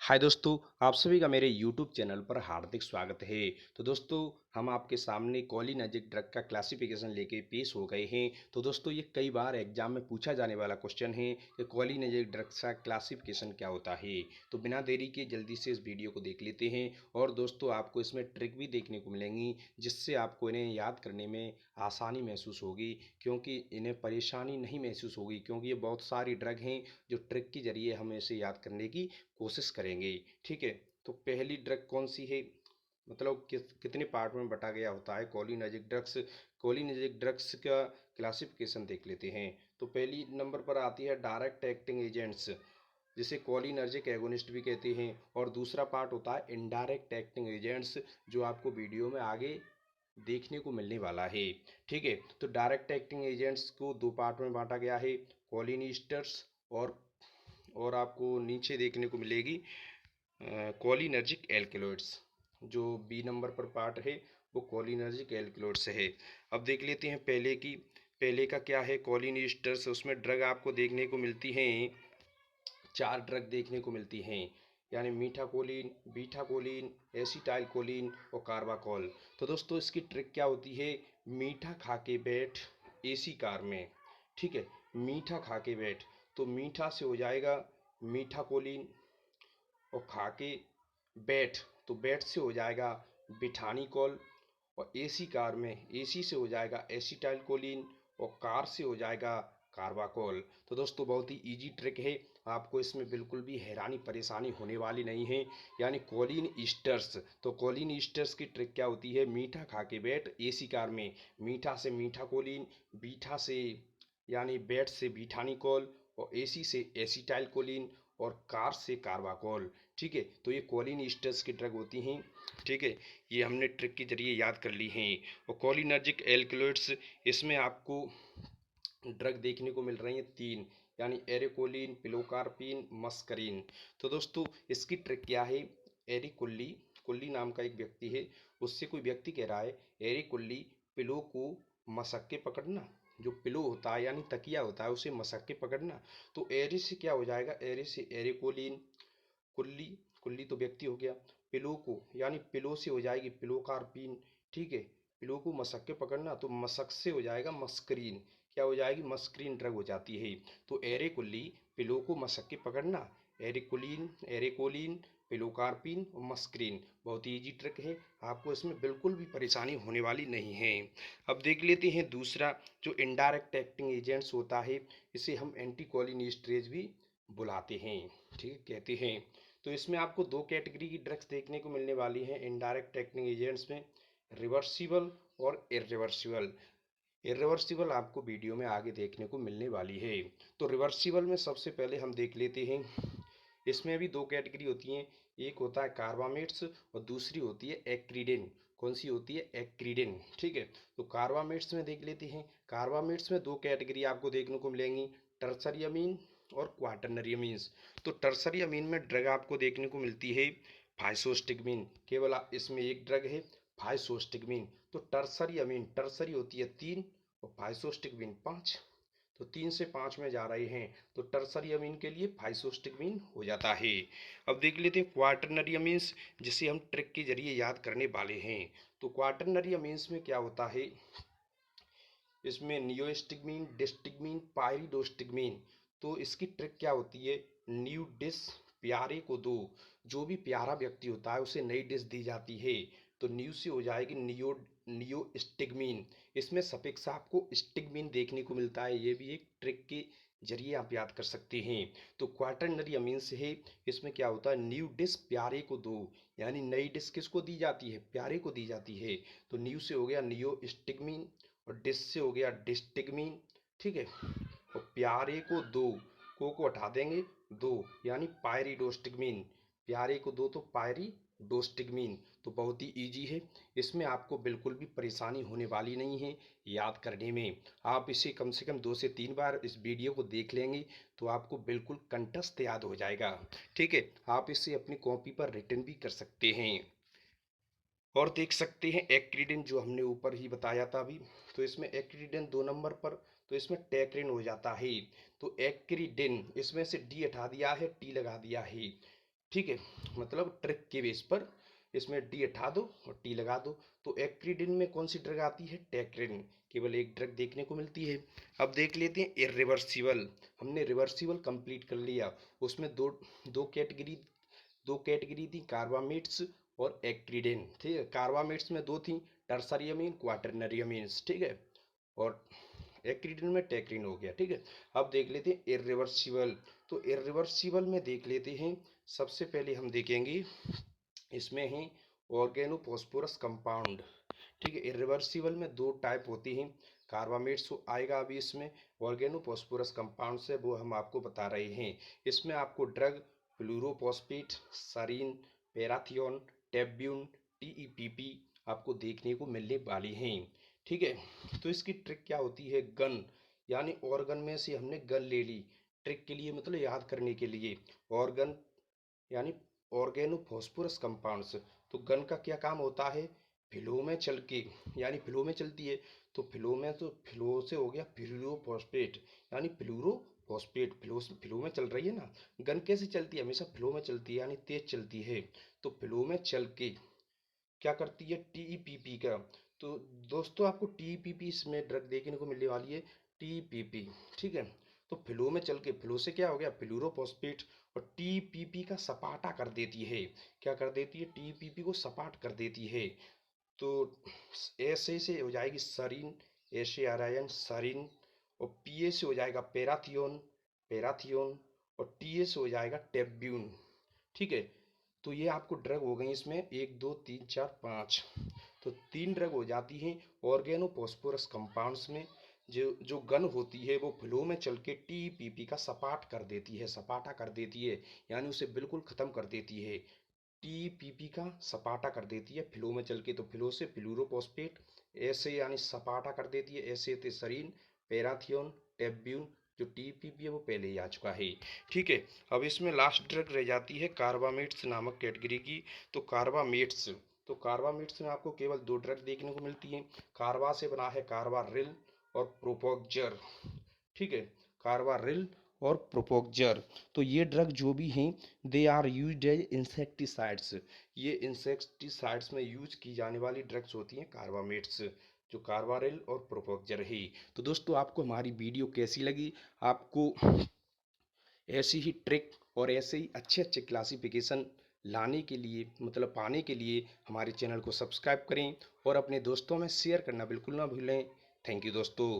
हाय दोस्तों, आप सभी का मेरे YouTube चैनल पर हार्दिक स्वागत है। तो दोस्तों, हम आपके सामने कोलिनर्जिक ड्रग का क्लासिफिकेशन लेके पेश हो गए हैं। तो दोस्तों, ये कई बार एग्जाम में पूछा जाने वाला क्वेश्चन है कि कोलिनर्जिक ड्रग का क्लासिफिकेशन क्या होता है। तो बिना देरी के जल्दी से इस वीडियो को देख लेते हैं। और दोस्तों, आपको इसमें ट्रिक भी देखने को मिलेंगी जिससे आपको इन्हें याद करने में आसानी महसूस होगी, क्योंकि इन्हें परेशानी नहीं महसूस होगी, क्योंकि ये बहुत सारी ड्रग हैं जो ट्रिक के जरिए हम इसे याद करने की कोशिश करेंगे। ठीक है। तो पहली ड्रग कौन सी है, मतलब कितने पार्ट में बटा गया होता है कोलिनर्जिक ड्रग्स। कोलिनर्जिक ड्रग्स का क्लासिफिकेशन देख लेते हैं। तो पहली नंबर पर आती है डायरेक्ट एक्टिंग एजेंट्स, जिसे कोलिनर्जिक एगोनिस्ट भी कहते हैं। और दूसरा पार्ट होता है इनडायरेक्ट एक्टिंग एजेंट्स, जो आपको वीडियो में आगे देखने को मिलने वाला है। ठीक है। तो डायरेक्ट एक्टिंग एजेंट्स को दो पार्ट में बांटा गया है, कोलिनिस्टर्स और आपको नीचे देखने को मिलेगी कोलिनर्जिक एल्केलॉइड्स। जो बी नंबर पर पार्ट है वो कोलिनर्जिक एल्केलॉइड्स है। अब देख लेते हैं पहले का क्या है, कोलिन ईस्टर्स। उसमें ड्रग आपको देखने को मिलती हैं, चार ड्रग देखने को मिलती हैं, यानी मीठा कोलिन, बीटा कोलिन, एसिटाइल कोलिन और कार्बाकोल। तो दोस्तों, इसकी ट्रिक क्या होती है, मीठा खा के बैठ एसी कार में। ठीक है। मीठा खा के बैठ, तो मीठा से हो जाएगा मीठा कोलिन, और खा के बैठ, तो बैठ से हो जाएगा बिठानी कॉल। और एसी कार में एसी से हो जाएगा एसिटाइल कोलिन, और कार से हो जाएगा कार्बाकोल। तो दोस्तों, बहुत ही इजी ट्रिक है, आपको इसमें बिल्कुल भी हैरानी परेशानी होने वाली नहीं है। यानी कोलिन ईस्टर्स, तो कोलिन ईस्टर्स की ट्रिक क्या होती है, मीठा खा के बैठ एसी कार में, मीठा से मीठा कोलिन, बीठा से यानी बैठ से बीठानी कॉल, और एसी से एसिटाइल कोलिन, और कार से कार्बाकोल। ठीक है। तो ये कोलिन ईस्टर्स की ड्रग होती हैं। ठीक है। ये हमने ट्रिक के जरिए याद कर ली हैं। और कोलिनर्जिक एल्कलॉइड्स, इसमें आपको ड्रग देखने को मिल रही हैं तीन, यानी एरिकोलिन, पिलोकार्पिन, मस्करीन। तो दोस्तों, इसकी ट्रिक क्या है, एरिकुल्ली, कुल्ली नाम का एक व्यक्ति है, उससे कोई व्यक्ति कह रहा है एरिकुल्ली पिलो को मसक के पकड़ना। जो पिलो होता है यानी तकिया होता है, उसे मसक के पकड़ना। तो एरी से क्या हो जाएगा, एरी से एरिकोलिन, कुल्ली, कुल्ली तो व्यक्ति हो गया, पिलो को यानी पिलो से हो जाएगी पिलोकार्पिन। ठीक है। पिलो को मसक के पकड़ना, तो मसक से हो जाएगा मस्करीन, क्या हो जाएगी, मस्करीन ड्रग हो जाती है। तो एरे कुल्ली, पिलो को मसक के पकड़ना, एरिकुलिन, एरेकोलिन, पिलोकार्पिन और मस्करीन। बहुत ही ईजी ट्रिक है, आपको इसमें बिल्कुल भी परेशानी होने वाली नहीं है। अब देख लेते हैं दूसरा, जो इनडायरेक्ट एक्टिंग एजेंट्स होता है, इसे हम एंटी कोलिनिस्टरेज भी बुलाते हैं। ठीक है, कहते हैं। तो इसमें आपको दो कैटेगरी की ड्रग्स देखने को मिलने वाली हैं इनडायरेक्ट एक्टिंग एजेंट्स में, रिवर्सिबल और इरिवर्सिबल। इरिवर्सिबल आपको वीडियो में आगे देखने को मिलने वाली है। तो रिवर्सिबल में सबसे पहले हम देख लेते हैं, इसमें भी दो कैटेगरी होती हैं, एक होता है कार्बामेट्स और दूसरी होती है एक्रीडेन। कौन सी होती है, एक्रीडेन। ठीक है। तो कार्बामेट्स में देख लेते हैं, कार्बामेट्स में दो कैटेगरी आपको देखने को मिलेंगी, टर्सरी अमीन और क्वाटरनरी अमीन्स। तो टर्सरी अमीन में ड्रग आपको देखने को मिलती है फाइसोस्टिग्मिन, केवल इसमें एक ड्रग है फाइसोस्टिग्मिन। तो टर्सरी अमीन, टर्सरी होती है तीन और फाइसोस्टिग्मिन पाँच, तो तीन से पाँच में जा रहे हैं, तो टर्सरी अमीन के लिए फाइसोस्टिग्मिन हो जाता है। अब देख लेते हैं क्वाटरनरी अमीन्स, जिसे हम ट्रिक के जरिए याद करने वाले हैं। तो क्वाटरनरी अमीन्स में क्या होता है, इसमें नियोस्टिग्मीन, डिस्टिग्मीन, पायरिडोस्टिग्मीन। तो इसकी ट्रिक क्या होती है, न्यू डिश, प्यारे को दो, जो भी प्यारा व्यक्ति होता है उसे नई डिश दी जाती है। तो न्यू से हो जाएगी नियोस्टिग्मीन। इसमें सफिक्स आपको स्टिग्मीन देखने को मिलता है, ये भी एक ट्रिक के जरिए आप याद कर सकते हैं। तो क्वाटरनरी अमीन से है, इसमें क्या होता है, न्यू डिश प्यारे को दो, यानी नई डिश किसको दी जाती है, प्यारे को दी जाती है। तो न्यू से हो गया नियोस्टिग्मीन, और डिस से हो गया डिस्टिग्मीन। ठीक है। और प्यारे को दो, को हटा देंगे, दो, यानी पायरिडोस्टिग्मीन, प्यारे को दो तो पायरिडोस्टिग्मीन। तो बहुत ही इजी है, इसमें आपको बिल्कुल भी परेशानी होने वाली नहीं है याद करने में। आप इसे कम से कम 2 से 3 बार इस वीडियो को देख लेंगे तो आपको बिल्कुल कंठस्थ याद हो जाएगा। ठीक है। आप इसे अपनी कॉपी पर रिटन भी कर सकते हैं। और देख सकते हैं एक्रीडिन, जो हमने ऊपर ही बताया था अभी। तो इसमें एक्रीडिन 2 नंबर पर, तो इसमें टेक्रिन हो जाता है। तो एक्रीडिन, इसमें से डी हटा दिया है, टी लगा दिया है। ठीक है, मतलब ट्रिक के बेस पर इसमें डी हटा दो और टी लगा दो। तो एक्रीडिन में कौन सी ड्रग आती है? टेक्रिन। केवल एक ड्रग देखने को मिलती है। अब देख लेते हैं इरिवर्सिबल। हमने रिवर्सिबल कंप्लीट कर लिया। उसमें दो दो कैटेगरी दो कैटेगरी थी, कार्बामेट्स और एक्रीडिन। ठीक है, कार्बामेट्स में दो थी, टर्सरी अमीन, क्वाटरनरी अमीन्स। ठीक है, और एक्रीडिन में टेक्रिन हो गया। ठीक है, अब देख लेते हैं इरिवर्सिबल। तो इरिवर्सिबल में देख लेते हैं। सबसे पहले हम देखेंगे इसमें है ऑर्गेनोफॉस्फोरस कंपाउंड। ठीक है, इरिवर्सिबल में दो टाइप होती हैं। कार्बामेट्स आएगा अभी इसमें। ऑर्गेनोफॉस्फोरस कंपाउंड से वो हम आपको बता रहे हैं। इसमें आपको ड्रग फ्लूरोफॉस्फेट, सरीन, पैराथियोन, टेब्यून, टीईपीपी आपको देखने को मिलने वाली हैं। ठीक है, तो इसकी ट्रिक क्या होती है? गन, यानी ऑर्गन में से हमने गन ले ली ट्रिक के लिए, मतलब याद करने के लिए। ऑर्गन यानी ऑर्गेनोफॉस्फोरस कंपाउंड्स। तो गन का क्या काम होता है? फ्लो में चल के, यानी फ्लो में चलती है। तो फ्लो में, तो फ्लो से हो गया फ्लूरोफॉस्फेट, यानी फ्लूरोफॉस्फेट फ्लो में चल रही है ना। गन कैसे चलती है? हमेशा फ्लो में चलती है, यानी तेज चलती है। तो फ्लो में चल के क्या करती है? टीईपीपी का। तो दोस्तों आपको टीईपीपी इसमें ड्रग देखने को मिलने वाली है, टीईपीपी। ठीक है, तो फ्लो में चल के, फ्लो से क्या हो गया? फ्लूरोफॉस्फेट, और टीईपीपी का सपाटा कर देती है। क्या कर देती है? टीईपीपी को सपाट कर देती है। तो ऐसे से हो जाएगी सरीन, ऐसे आ रहा है सरीन, और पीए से हो जाएगा पैराथियोन, पैराथियोन, और टीए से हो जाएगा टेब्यून। ठीक है, तो ये आपको ड्रग हो गई इसमें 1 2 3 4 5। तो 3 ड्रग हो जाती हैं ऑर्गेनोफॉस्फोरस कंपाउंड्स में। जो जो गन होती है वो फ्लो में चल के टीपीपी का सपाट कर देती है, सपाटा कर देती है, यानी उसे बिल्कुल ख़त्म कर देती है। टीपीपी का सपाटा कर देती है फ्लो में चल के। तो फ्लो से फ्लूरोफॉस्फेट, ऐसे यानी सपाटा कर देती है, ऐसे थे सरीन, पैराथियोन, टेब्यून। जो टीपीपी है वो पहले ही आ चुका है। ठीक है, अब इसमें लास्ट ड्रग रह जाती है कार्बामेट्स नामक कैटेगरी की। तो कार्बामेट्स, तो कार्बामेट्स में आपको केवल दो ड्रग देखने को मिलती हैं। कार्बा से बना है कार्बारिल और प्रोपोक्जर। ठीक है, कार्बारिल और प्रोपोक्जर। तो ये ड्रग जो भी हैं, they are used as insecticides. ये इंसेक्टिसाइड्स में यूज की जाने वाली ड्रग्स होती हैं कार्बामेट्स, जो कार्बारिल और प्रोपोक्जर है। तो दोस्तों आपको हमारी वीडियो कैसी लगी? आपको ऐसी ही ट्रिक और ऐसे ही अच्छे अच्छे क्लासिफिकेशन लाने के लिए, मतलब पाने के लिए, हमारे चैनल को सब्सक्राइब करें और अपने दोस्तों में शेयर करना बिल्कुल ना भूलें। थैंक यू दोस्तों।